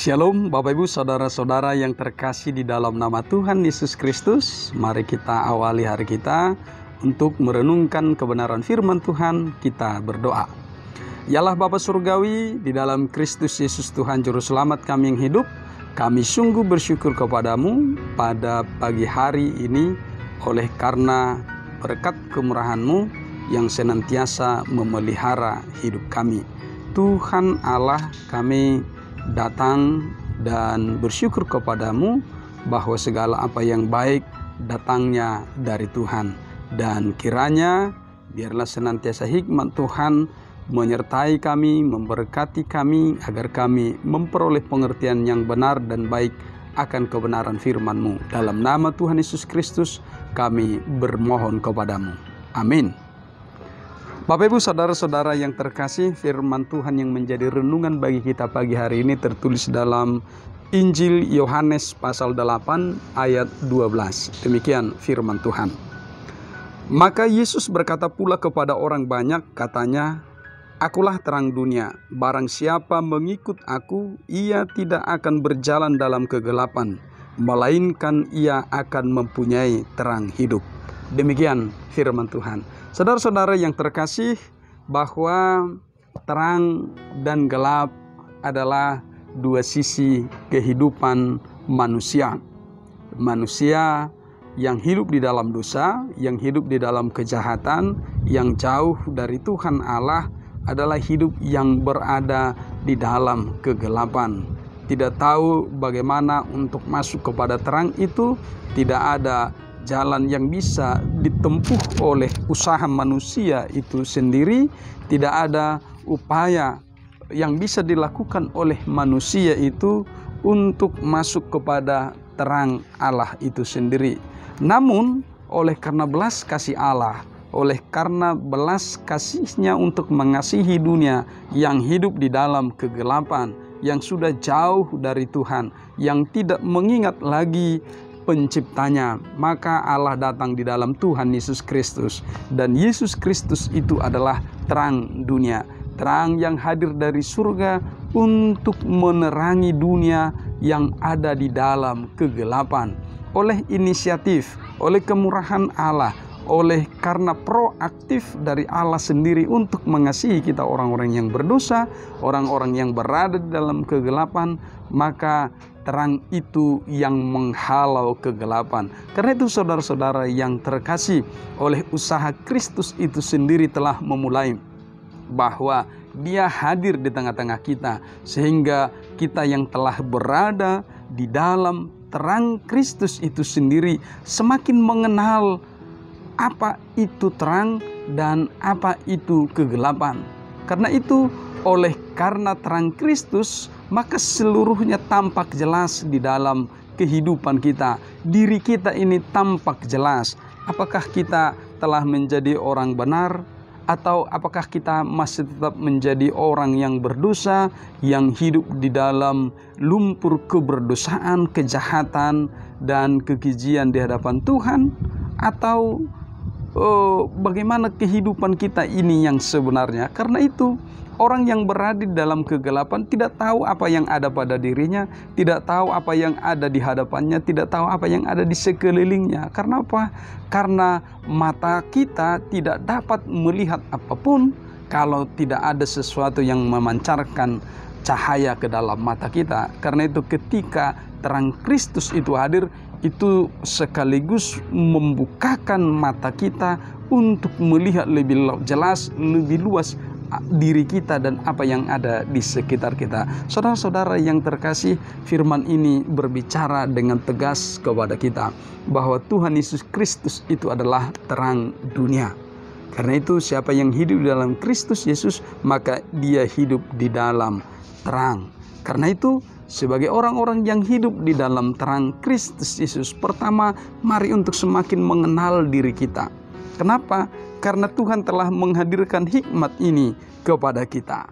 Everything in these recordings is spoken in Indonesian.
Shalom Bapak Ibu Saudara-saudara yang terkasih di dalam nama Tuhan Yesus Kristus. Mari kita awali hari kita untuk merenungkan kebenaran firman Tuhan. Kita berdoa. Ya Allah Bapa Surgawi, di dalam Kristus Yesus Tuhan Juru Selamat kami yang hidup, kami sungguh bersyukur kepadamu pada pagi hari ini oleh karena berkat kemurahan-Mu yang senantiasa memelihara hidup kami. Tuhan Allah, kami datang dan bersyukur kepadamu bahwa segala apa yang baik datangnya dari Tuhan. Dan kiranya biarlah senantiasa hikmat Tuhan menyertai kami, memberkati kami, agar kami memperoleh pengertian yang benar dan baik akan kebenaran firman-Mu. Dalam nama Tuhan Yesus Kristus kami bermohon kepadamu. Amin. Bapak Ibu Saudara-saudara yang terkasih, firman Tuhan yang menjadi renungan bagi kita pagi hari ini tertulis dalam Injil Yohanes pasal 8 ayat 12. Demikian firman Tuhan. Maka Yesus berkata pula kepada orang banyak, katanya, "Akulah terang dunia, barang siapa mengikut aku, ia tidak akan berjalan dalam kegelapan, melainkan ia akan mempunyai terang hidup." Demikian firman Tuhan. Saudara-saudara yang terkasih, bahwa terang dan gelap adalah dua sisi kehidupan manusia. Manusia yang hidup di dalam dosa, yang hidup di dalam kejahatan, yang jauh dari Tuhan Allah adalah hidup yang berada di dalam kegelapan. Tidak tahu bagaimana untuk masuk kepada terang itu, tidak ada jalan yang bisa ditempuh oleh usaha manusia itu sendiri, tidak ada upaya yang bisa dilakukan oleh manusia itu untuk masuk kepada terang Allah itu sendiri. Namun oleh karena belas kasih Allah, oleh karena belas kasih-Nya untuk mengasihi dunia yang hidup di dalam kegelapan, yang sudah jauh dari Tuhan, yang tidak mengingat lagi Penciptanya, maka Allah datang di dalam Tuhan Yesus Kristus. Dan Yesus Kristus itu adalah terang dunia, terang yang hadir dari surga untuk menerangi dunia yang ada di dalam kegelapan. Oleh inisiatif, oleh kemurahan Allah, oleh karena proaktif dari Allah sendiri untuk mengasihi kita orang-orang yang berdosa, orang-orang yang berada di dalam kegelapan, maka terang itu yang menghalau kegelapan. Karena itu saudara-saudara yang terkasih, oleh usaha Kristus itu sendiri telah memulai bahwa Dia hadir di tengah-tengah kita, sehingga kita yang telah berada di dalam terang Kristus itu sendiri semakin mengenal apa itu terang dan apa itu kegelapan. Karena itu oleh karena terang Kristus, maka seluruhnya tampak jelas di dalam kehidupan kita. Diri kita ini tampak jelas. Apakah kita telah menjadi orang benar, atau apakah kita masih tetap menjadi orang yang berdosa, yang hidup di dalam lumpur keberdosaan, kejahatan, dan kekejian di hadapan Tuhan? Atau bagaimana kehidupan kita ini yang sebenarnya? Karena itu orang yang berada di dalam kegelapan tidak tahu apa yang ada pada dirinya, tidak tahu apa yang ada di hadapannya, tidak tahu apa yang ada di sekelilingnya. Karena apa? Karena mata kita tidak dapat melihat apapun kalau tidak ada sesuatu yang memancarkan cahaya ke dalam mata kita. Karena itu ketika terang Kristus itu hadir, itu sekaligus membukakan mata kita untuk melihat lebih jelas, lebih luas diri kita dan apa yang ada di sekitar kita. Saudara-saudara yang terkasih, firman ini berbicara dengan tegas kepada kita bahwa Tuhan Yesus Kristus itu adalah terang dunia. Karena itu siapa yang hidup di dalam Kristus Yesus, maka dia hidup di dalam terang. Karena itu sebagai orang-orang yang hidup di dalam terang Kristus Yesus, pertama mari untuk semakin mengenal diri kita. Kenapa? Karena Tuhan telah menghadirkan hikmat ini kepada kita.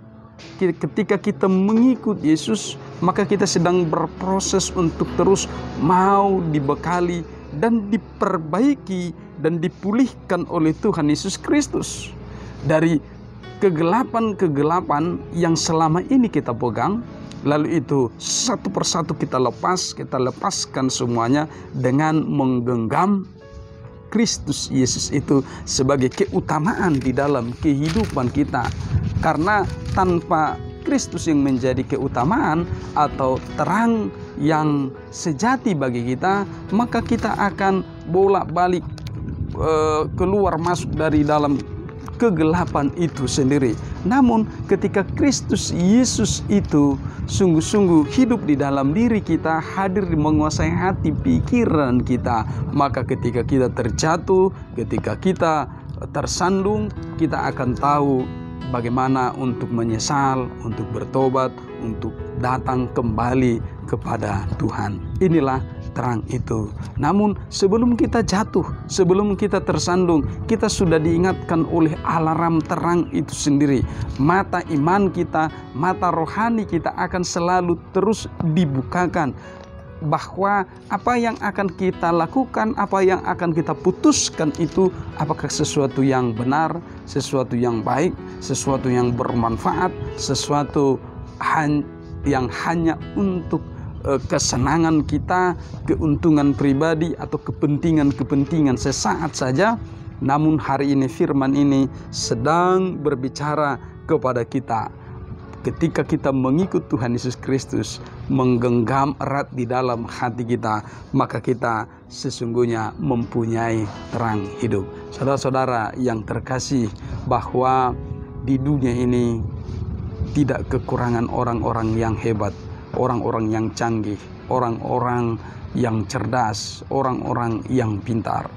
Ketika kita mengikut Yesus, maka kita sedang berproses untuk terus mau dibekali dan diperbaiki dan dipulihkan oleh Tuhan Yesus Kristus dari kegelapan-kegelapan yang selama ini kita pegang, Lalu itu satu persatu kita lepaskan semuanya dengan menggenggam Kristus Yesus itu sebagai keutamaan di dalam kehidupan kita. Karena tanpa Kristus yang menjadi keutamaan atau terang yang sejati bagi kita, maka kita akan bolak-balik keluar masuk dari dalam kegelapan itu sendiri. Namun ketika Kristus Yesus itu sungguh-sungguh hidup di dalam diri kita, hadir menguasai hati pikiran kita, maka ketika kita terjatuh, ketika kita tersandung, kita akan tahu bagaimana untuk menyesal, untuk bertobat, untuk datang kembali kepada Tuhan. Inilah terang itu. Namun sebelum kita jatuh, sebelum kita tersandung, kita sudah diingatkan oleh alarm terang itu sendiri. Mata iman kita, mata rohani kita akan selalu terus dibukakan, bahwa apa yang akan kita lakukan, apa yang akan kita putuskan itu apakah sesuatu yang benar, sesuatu yang baik, sesuatu yang bermanfaat, sesuatu yang hanya untuk kesenangan kita, keuntungan pribadi, atau kepentingan sesaat saja. Namun hari ini firman ini sedang berbicara kepada kita. Ketika kita mengikut Tuhan Yesus Kristus, menggenggam erat di dalam hati kita, maka kita sesungguhnya mempunyai terang hidup. Saudara-saudara yang terkasih, bahwa di dunia ini tidak kekurangan orang-orang yang hebat, orang-orang yang canggih, orang-orang yang cerdas, orang-orang yang pintar.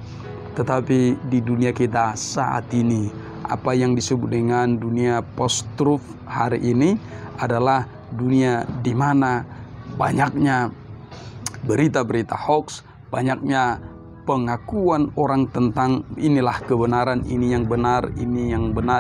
Tetapi di dunia kita saat ini, apa yang disebut dengan dunia post-truth hari ini adalah dunia di mana banyaknya berita-berita hoax, banyaknya pengakuan orang tentang inilah kebenaran, ini yang benar,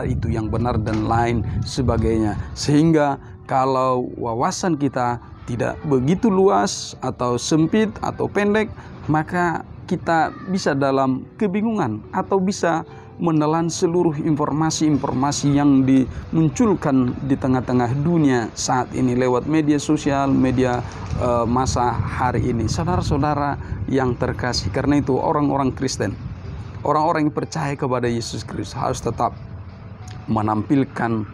itu yang benar, dan lain sebagainya. Sehingga kalau wawasan kita tidak begitu luas atau sempit atau pendek, maka kita bisa dalam kebingungan atau bisa menelan seluruh informasi-informasi yang dimunculkan di tengah-tengah dunia saat ini lewat media sosial, media masa hari ini. Saudara-saudara yang terkasih, karena itu orang-orang Kristen, orang-orang yang percaya kepada Yesus Kristus harus tetap menampilkan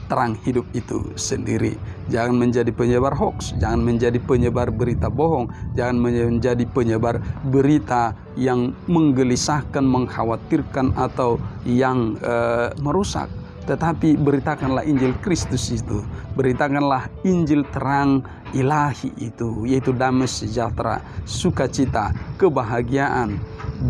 terang hidup itu sendiri. Jangan menjadi penyebar hoax, jangan menjadi penyebar berita bohong, jangan menjadi penyebar berita yang menggelisahkan, mengkhawatirkan, atau yang merusak. Tetapi beritakanlah Injil Kristus itu, beritakanlah Injil terang ilahi itu, yaitu damai sejahtera, sukacita, kebahagiaan.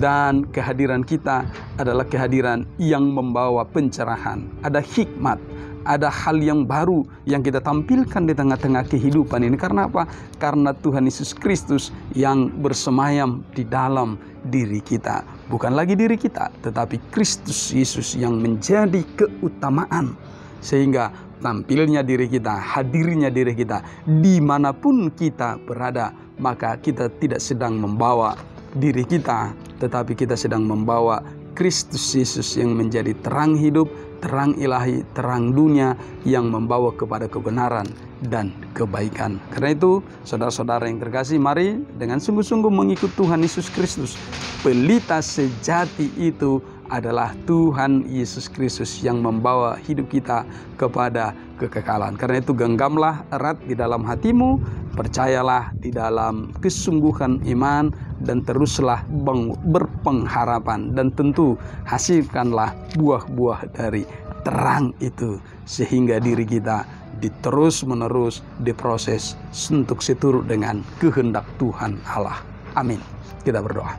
Dan kehadiran kita adalah kehadiran yang membawa pencerahan, ada hikmat, ada hal yang baru yang kita tampilkan di tengah-tengah kehidupan ini. Karena apa? Karena Tuhan Yesus Kristus yang bersemayam di dalam diri kita. Bukan lagi diri kita, tetapi Kristus Yesus yang menjadi keutamaan. Sehingga tampilnya diri kita, hadirnya diri kita, dimanapun kita berada, maka kita tidak sedang membawa diri kita, tetapi kita sedang membawa Kristus Yesus yang menjadi terang hidup, terang ilahi, terang dunia yang membawa kepada kebenaran dan kebaikan. Karena itu, saudara-saudara yang terkasih, mari dengan sungguh-sungguh mengikut Tuhan Yesus Kristus. Pelita sejati itu adalah Tuhan Yesus Kristus yang membawa hidup kita kepada kekekalan. Karena itu, genggamlah erat di dalam hatimu, percayalah di dalam kesungguhan iman, dan teruslah berpengharapan, dan tentu hasilkanlah buah-buah dari terang itu, sehingga diri kita terus-menerus diproses untuk seturut dengan kehendak Tuhan Allah. Amin. Kita berdoa.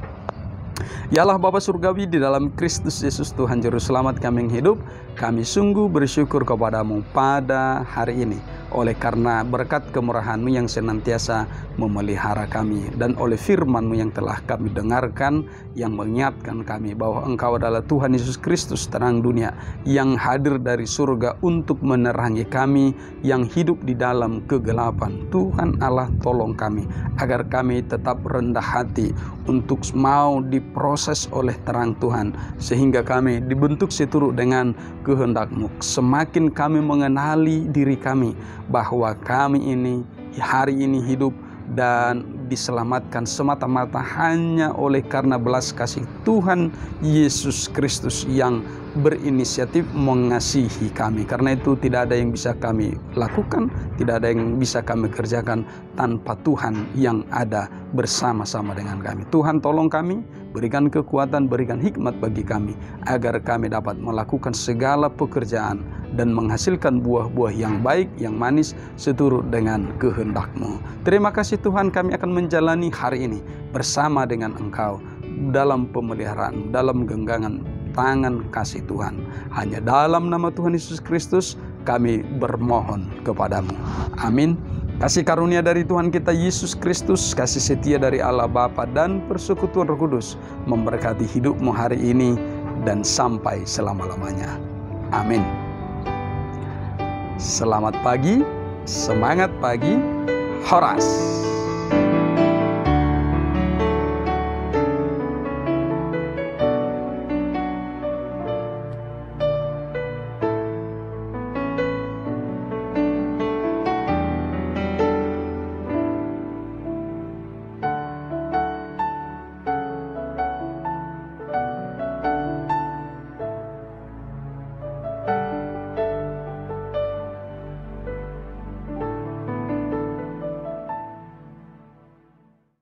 Ya Allah Bapa Surgawi, di dalam Kristus Yesus Tuhan Juru Selamat kami yang hidup, kami sungguh bersyukur kepadamu pada hari ini. Oleh karena berkat kemurahan-Mu yang senantiasa memelihara kami, dan oleh firman-Mu yang telah kami dengarkan, yang mengingatkan kami bahwa Engkau adalah Tuhan Yesus Kristus, terang dunia, yang hadir dari surga untuk menerangi kami yang hidup di dalam kegelapan. Tuhan Allah, tolong kami agar kami tetap rendah hati untuk mau diproses oleh terang Tuhan, sehingga kami dibentuk seturut dengan kehendak-Mu. Semakin kami mengenali diri kami, bahwa kami ini hari ini hidup dan diselamatkan semata-mata hanya oleh karena belas kasih Tuhan Yesus Kristus yang berinisiatif mengasihi kami. Karena itu tidak ada yang bisa kami lakukan, tidak ada yang bisa kami kerjakan tanpa Tuhan yang ada bersama-sama dengan kami. Tuhan tolong kami, berikan kekuatan, berikan hikmat bagi kami, agar kami dapat melakukan segala pekerjaan dan menghasilkan buah-buah yang baik, yang manis, seturut dengan kehendak-Mu. Terima kasih Tuhan, kami akan menjalani hari ini bersama dengan Engkau dalam pemeliharaan, dalam genggaman tangan kasih Tuhan. Hanya dalam nama Tuhan Yesus Kristus kami bermohon kepadamu. Amin. Kasih karunia dari Tuhan kita Yesus Kristus, kasih setia dari Allah Bapa dan persekutuan Roh Kudus memberkati hidupmu hari ini dan sampai selama-lamanya. Amin. Selamat pagi, semangat pagi, Horas.